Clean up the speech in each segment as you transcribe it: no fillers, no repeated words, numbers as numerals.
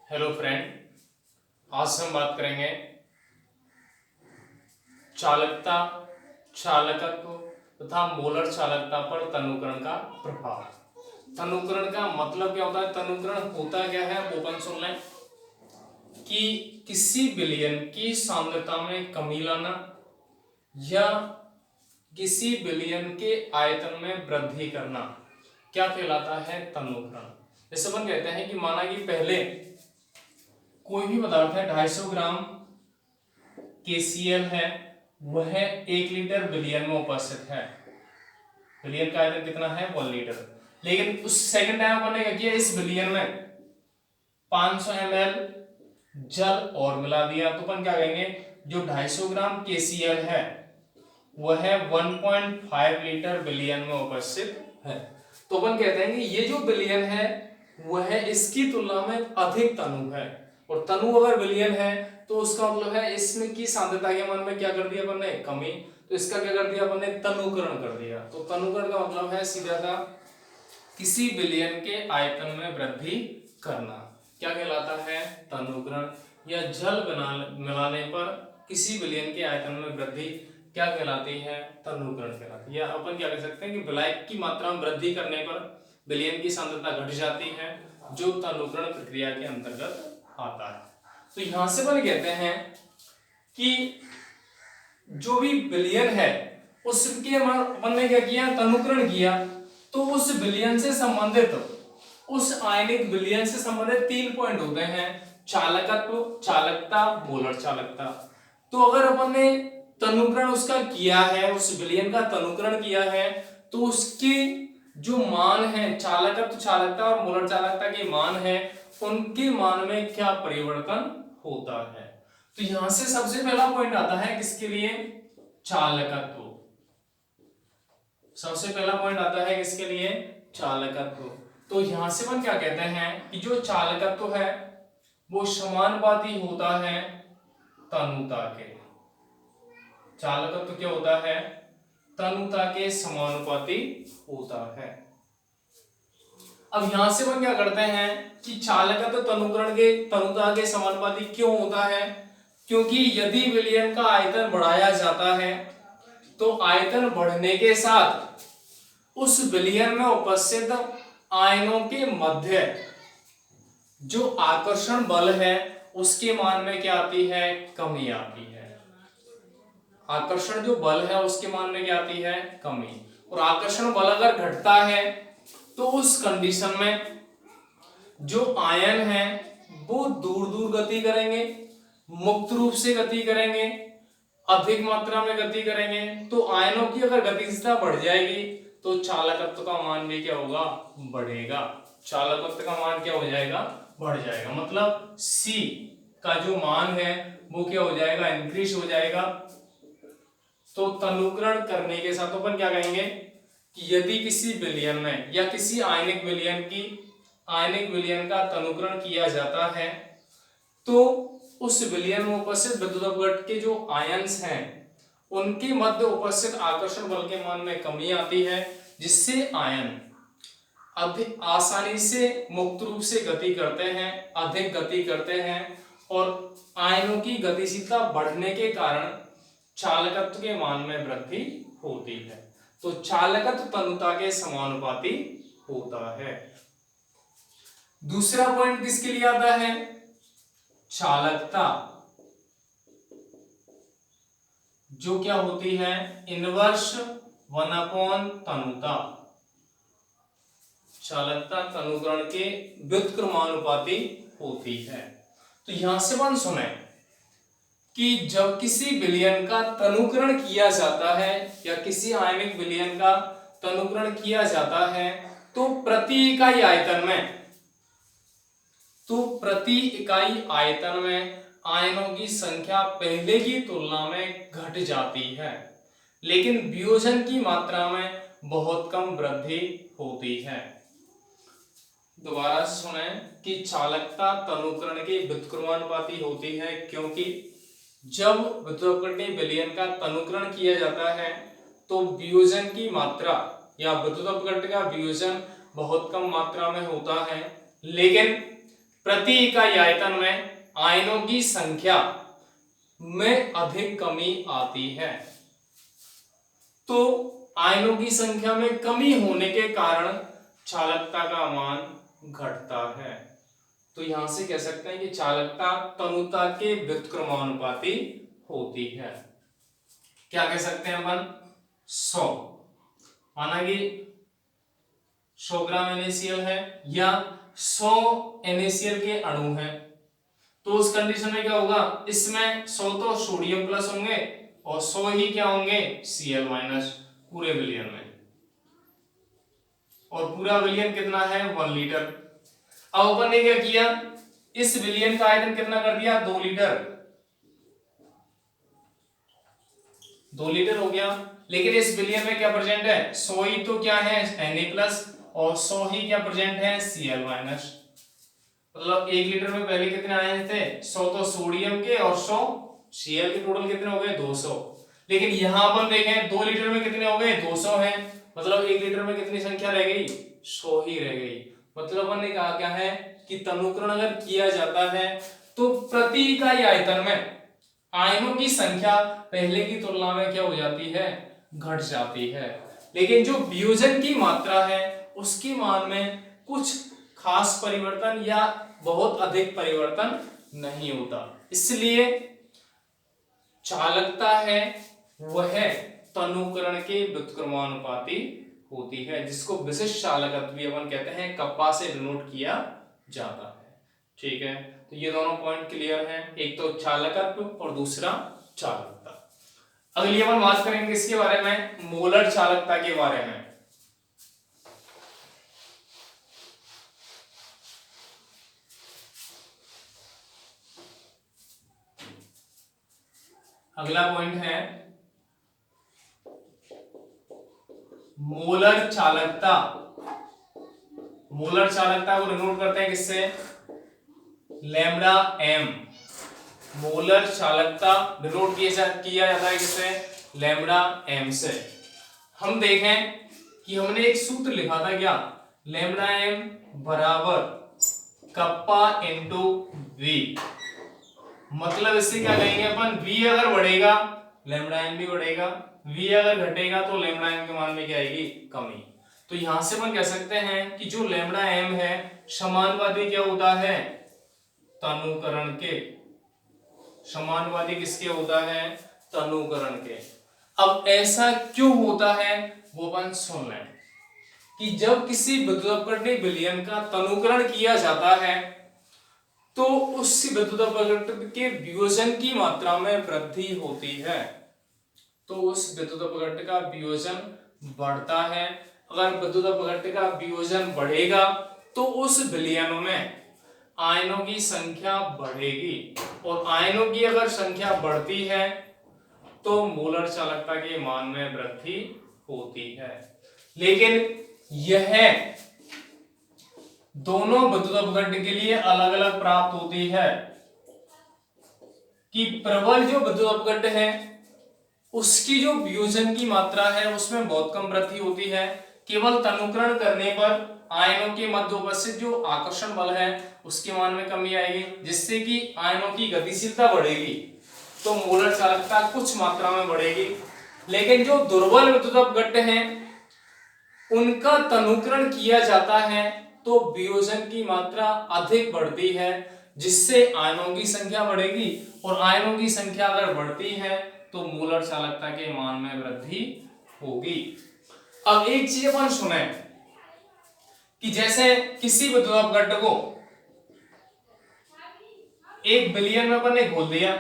Hello friend, आज हम बात करेंगे चालकता, चालकत्व तथा मोलर चालकता पर तनुकरण का प्रभाव। तनुकरण का मतलब क्या होता है? तनुकरण होता क्या है? ओपन सुन लें कि किसी विलयन की सांद्रता में कमी लाना या किसी विलयन के आयतन में वृद्धि करना क्या कहलाता है? तनुकरण। जैसे अपन कहते हैं कि माना कि पहले कोई भी पदार्थ है 250 ग्राम KCl है, वह 1 लीटर विलयन में उपस्थित है। विलयन का आयतन कितना है? 1 लीटर। लेकिन उस सेकंड टाइम अपन ने क्या किया, इस विलयन में 500 ml जल और मिला दिया, तो अपन क्या कहेंगे, जो 250 ग्राम KCl है वह 1.5 लीटर विलयन में उपस्थित है। तो अपन कहते हैं कि ये जो विलयन है वह इसकी तुलना में अधिक तनु है, और तनु अगर विलयन है तो उसका मतलब है इसमें की सांद्रता के मान में क्या कर दिया अपन ने? कमी। तो इसका क्या कर दिया अपन ने? तनुकरण कर दिया। तो तनुकरण का मतलब है सीधा सा किसी विलयन के आयतन में वृद्धि करना। क्या कहलाता है? तनुकरण। या जल मिलाने पर किसी विलयन के आयतन में वृद्धि क्या कहलाती है? तनुकरण कहलाती है। या अपन क्या कह सकते हैं कि विलायक की मात्रा में वृद्धि करने पर विलयन की सांद्रता घट जाती है, जो तनुकरण प्रक्रिया के अंतर्गत आता है। तो यहां से अपन कहते हैं कि जो भी विलयन है उसके अपन ने क्या किया? तनुकरण किया। तो उस विलयन से संबंधित, उस आयनिक विलयन से संबंधित 3 पॉइंट होते हैं: चालकत्व, चालकता, मोलर चालकता। तो अगर अपन ने तनुकरण उसका किया है, उस विलयन का तनुकरण किया है, तो उसके जो मान है, चालकत्व, चालकता और मोलर चालकता के मान है, उनके मान में क्या परिवर्तन होता है। तो यहां से सबसे पहला पॉइंट आता है किसके लिए? चालकत्व। सबसे पहला पॉइंट आता है किसके लिए? चालकत्व। तो यहां से अपन क्या कहते हैं कि जो चालकत्व है वो समानुपाती होता है तनुता के। चालकत्व क्या होता है? तनुता के समानुपाती होता है। अब यहां से अपन क्या करते हैं कि चालकत्व तनुकरण के तनुता के समानुपाती क्यों होता है? क्योंकि यदि विलयन का आयतन बढ़ाया जाता है तो आयतन बढ़ने के साथ उस विलयन में उपस्थित आयनों के मध्य जो आकर्षण बल है उसके मान में क्या आती है? कमी आती है। आकर्षण जो बल है उसके मान में क्या आती है? कमी। और आकर्षण बल अगर घटता है तो उस कंडीशन में जो आयन है वो दूर दूर गति करेंगे, मुक्त रूप से गति करेंगे, अधिक मात्रा में गति करेंगे। तो आयनों की अगर गतिशीलता बढ़ जाएगी तो चालकत्व का मान भी क्या होगा? बढ़ेगा। चालकत्व का मान क्या हो जाएगा? बढ़ जाएगा। मतलब C का जो मान है वो क्या हो जाएगा? इंक्रीज हो जाएगा। तो तनुकरण करने के साथ अपन क्या कहेंगे कि यदि किसी विलयन में या किसी आयनिक विलयन का तनुकरण किया जाता है तो उस विलयन में उपस्थित विद्युत अपघट्ट के जो आयंस हैं उनके मध्य उपस्थित आकर्षण बल के मान में कमी आती है, जिससे आयन अधिक आसानी से मुक्त रूप से गति करते हैं, अधिक गति करते हैं, और आयनों की गतिशीलता बढ़ने के कारण चालकत्व के मान में वृद्धि होती है। तो चालकत्व तनुता के समानुपाती होता है। दूसरा पॉइंट किसके लिए आता है? चालकता, जो क्या होती है? इनवर्स 1/, तनुता। चालकता तनुकरण के व्युत्क्रमानुपाती होती है। तो यहां से मान सुने कि जब किसी विलयन का तनुकरण किया जाता है या किसी आयनिक विलयन का तनुकरण किया जाता है तो प्रति इकाई आयतन में आयनों की संख्या पहले की तुलना में घट जाती है, लेकिन वियोजन की मात्रा में बहुत कम वृद्धि होती है। दोबारा सुने कि चालकता तनुकरण के व्युत्क्रमानुपाती होती है, क्योंकि जब विद्युत विलयन का तनुकरण किया जाता है तो वियोजन की मात्रा या विद्युत अपघट्ट का वियोजन बहुत कम मात्रा में होता है, लेकिन प्रति इकाई आयतन में आयनों की संख्या में अधिक कमी आती है। तो आयनों की संख्या में कमी होने के कारण चालकता का मान घटता है। तो यहां से कह सकते हैं कि चालकता तनुता के व्युत्क्रमानुपाती होती है। क्या कह सकते हैं अपन? 100 माना कि 100 ग्राम NaCl है या 100 NaCl के अणु हैं, तो उस कंडीशन में क्या होगा, इसमें 100 तो सोडियम प्लस होंगे और 100 ही क्या होंगे, Cl माइनस, पूरे विलियन में। और पूरा विलियन कितना है, 1 लीटर। अब अपन ने क्या किया, इस विलियन का आयतन कितना कर दिया, 2 लीटर, 2 लीटर हो गया। लेकिन इस विलियन में क्या प्रेजेंट है, 100 ही तो क्या है, Na प्लस, और 100 ही क्या प्रेजेंट है, Cl माइनस। मतलब 1 लीटर में पहले कितने आयन थे, 100 तो सोडियम के और 100 Cl के, टोटल कितने हो गए, 200। लेकिन यहां अपन देखें 2 लीटर में कितने हो गए, 200 हैं, मतलब 1 लीटर में कितनी संख्या रह गई, 100 ही रह गई। मतलब अपन ने कहा क्या है कि तनुकरण अगर किया जाता है तो प्रति इकाई आयतन में आयनों की संख्या पहले की तुलना में क्या हो जाती है, घट जाती है। लेकिन जो वियोजन की मात्रा है उसके मान में कुछ खास परिवर्तन या बहुत अधिक परिवर्तन नहीं होता, इसलिए चालकता है वह तनुकरण के व्युत्क्रमानुपाती होती है, जिसको विशिष्ट चालकत्व भी अपन कहते हैं, कप्पा से डिनोट किया जाता है। ठीक है, तो ये दोनों पॉइंट क्लियर हैं, एक तो चालकत्व और दूसरा चालकता। अगली अपन बात करेंगे इसके बारे में, मोलर चालकता के बारे में। अगला पॉइंट है मोलर चालकता। मोलर चालकता को डिनोट करते हैं किससे, लैम्डा एम। मोलर चालकता डिनोट किया जाता है किससे, लैम्डा एम से। हम देखें कि हमने एक सूत्र लिखा था क्या, लैम्डा एम बराबर कप्पा इंटू वी। मतलब इससे क्या कहेंगे अपन, v अगर बढ़ेगा लैम्डा एम भी बढ़ेगा, v अगर घटेगा तो लैम्डा एम के मान में क्या आएगी, कमी। तो यहां से अपन कह सकते हैं कि जो लैम्डा एम है समानुपाती क्या होता है, तनुकरण के। समानुपाती किसके होता है, तनुकरण के। अब ऐसा क्यों होता है वो अपन सुन लें कि जब किसी विद्युत विलयन का तनुकरण किया जाता है तो उस विद्युत अपघट्ट के वियोजन की मात्रा में वृद्धि होती है, तो उस विद्युत अपघट्ट का वियोजन बढ़ता है। अगर विद्युत अपघट्ट का वियोजन बढ़ेगा तो उस विलयन में आयनों की संख्या बढ़ेगी, और आयनों की अगर संख्या बढ़ती है तो मोलर चालकता के मान में वृद्धि होती है। लेकिन यह दोनों विद्युत अपघट्ट के लिए अलग अलग प्राप्त होती है कि प्रबल जो विद्युत अपघट्ट है उसकी जो वियोजन की मात्रा है उसमें बहुत कम वृद्धि होती है, केवल तनुकरण करने पर आयनों के मध्य उपस्थित जो आकर्षण बल है उसके मान में कमी आएगी, जिससे कि आयनों की गतिशीलता बढ़ेगी, तो मोलर चालकता कुछ मात्रा में बढ़ेगी। लेकिन जो दुर्बल विद्युत अपघट्ट हैं उनका तनुकरण किया जाता है तो वियोजन की मात्रा अधिक बढ़ती है, जिससे आयनों की संख्या बढ़ेगी, और आयनों की संख्या अगर बढ़ती है तो मोलर चालकता के मान में वृद्धि होगी। अब एक चीज अपन सुने कि जैसे किसी विद्युत अपघट्ट को एक विलयन में अपन ने घोल दिया,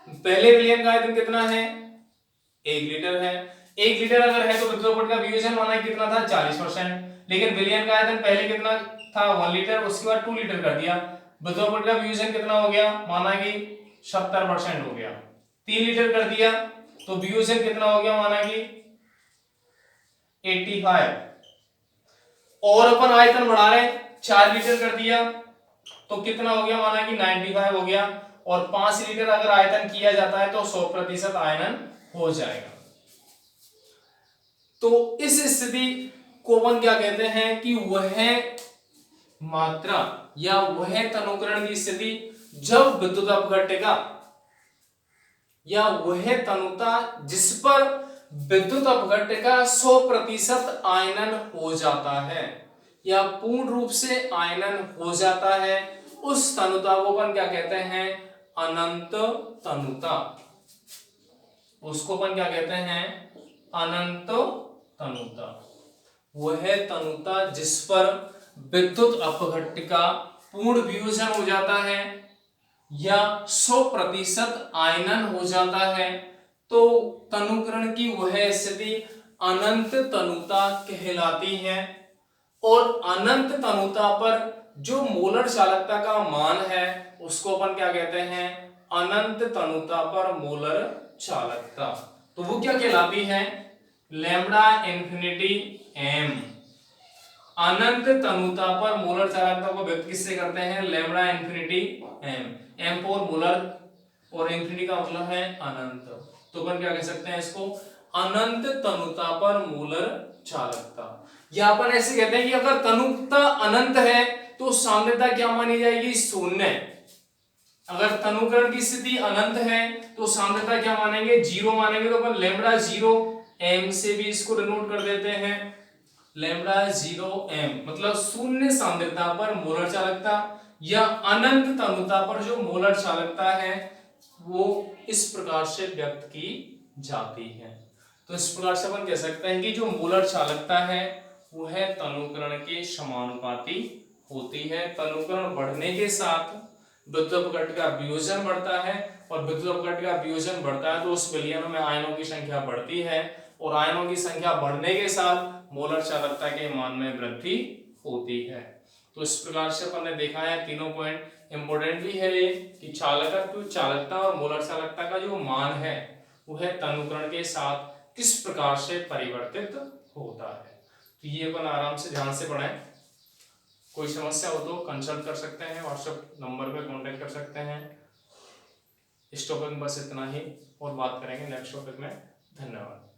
पहले विलयन का आयतन कितना है, 1 लीटर है। 1 लीटर अगर है तो विद्युत अपघट्ट का वियोजन माना कितना था, 40%। लेकिन विलयन का आयतन पहले कितना था, 1 लीटर, उसके बाद 2 लीटर कर दिया, विद्युत अपघट्ट का वियोजन कितना हो गया, माना कि 70% हो गया। 3 लीटर कर दिया तो वियोजन कितना हो गया, माना कि 85। और अपन आयतन बढ़ा रहे, 4 लीटर कर दिया तो कितना हो गया, माना कि 95 हो गया। और 5 लीटर अगर आयतन किया जाता है तो 100% आयनन हो जाएगा। तो इस स्थिति को अपन क्या कहते हैं कि वह मात्रा या वह तनुकरण की स्थिति जब विद्युत अपघट्टिका या वह तनुता जिस पर विद्युत अपघट्टिका 100% आयनन हो जाता है या पूर्ण रूप से आयनन हो जाता है, उस तनुता को अपन क्या कहते हैं? अनंत तनुता। उसको अपन क्या कहते हैं? अनंत तनुता। वह तनुता जिस पर विद्युत अपघट्टिका पूर्ण वियोजन हो जाता है या 100% आयनन हो जाता है, तो तनुकरण की वह स्थिति अनंत तनुता कहलाती है। और अनंत तनुता पर जो मोलर चालकता का मान है उसको अपन क्या कहते हैं? अनंत तनुता पर मोलर चालकता। तो वो क्या कहलाती है? Lambda infinity M. अनंत तनुता पर मोलर चालकता को व्यक्त किससे करते हैं? Lambda infinity M. M for molar और इन्फिनिटी का मतलब है अनंत, तो अपन क्या कह सकते हैं इसको? अनंत तनुता पर मोलर चालकता। या अपन ऐसे कहते हैं कि अगर तनुता अनंत है तो सांद्रता क्या मानी जाएगी? शून्य। अगर तनुकरण की स्थिति अनंत है तो सांद्रता क्या मानेंगे? 0 मानेंगे। तो अपन लैम्ब्डा 0 एम से भी इसको डिनोट कर देते हैं। लैम्ब्डा 0 एम मतलब शून्य सांद्रता पर मोलर चालकता या अनंत तनुता पर जो मोलर चालकता है वो इस प्रकार से व्यक्त की जाती है। तो इस प्रकार से अपन कह सकते हैं कि जो मोलर चालकता है वह तनुकरण के समानुपाती होती है। तनुकरण बढ़ने के साथ विद्युत अपघट्टिका वियोजन बढ़ता है और विद्युत अपघट्टिका वियोजन बढ़ता है तो उस विलयन में आयनों की संख्या बढ़ती है और आयनों की संख्या बढ़ने के साथ मोलर चालकता के मान में वृद्धि होती है। तो इस प्रकार से अपन ने देखा है तीनों पॉइंट। इंपॉर्टेंट भी है ये कि चालकत्व, चालकता और मोलर चालकता का जो मान है वह तनुकरण के साथ किस प्रकार से परिवर्तित होता है। तो ये अपन आराम से ध्यान से पढ़ें। कोई समस्या हो तो कंसल्ट कर सकते हैं, व्हाट्सएप नंबर पे कांटेक्ट कर सकते हैं। इस टॉपिक में बस इतना ही और बात करेंगे नेक्स्ट टॉपिक में। धन्यवाद।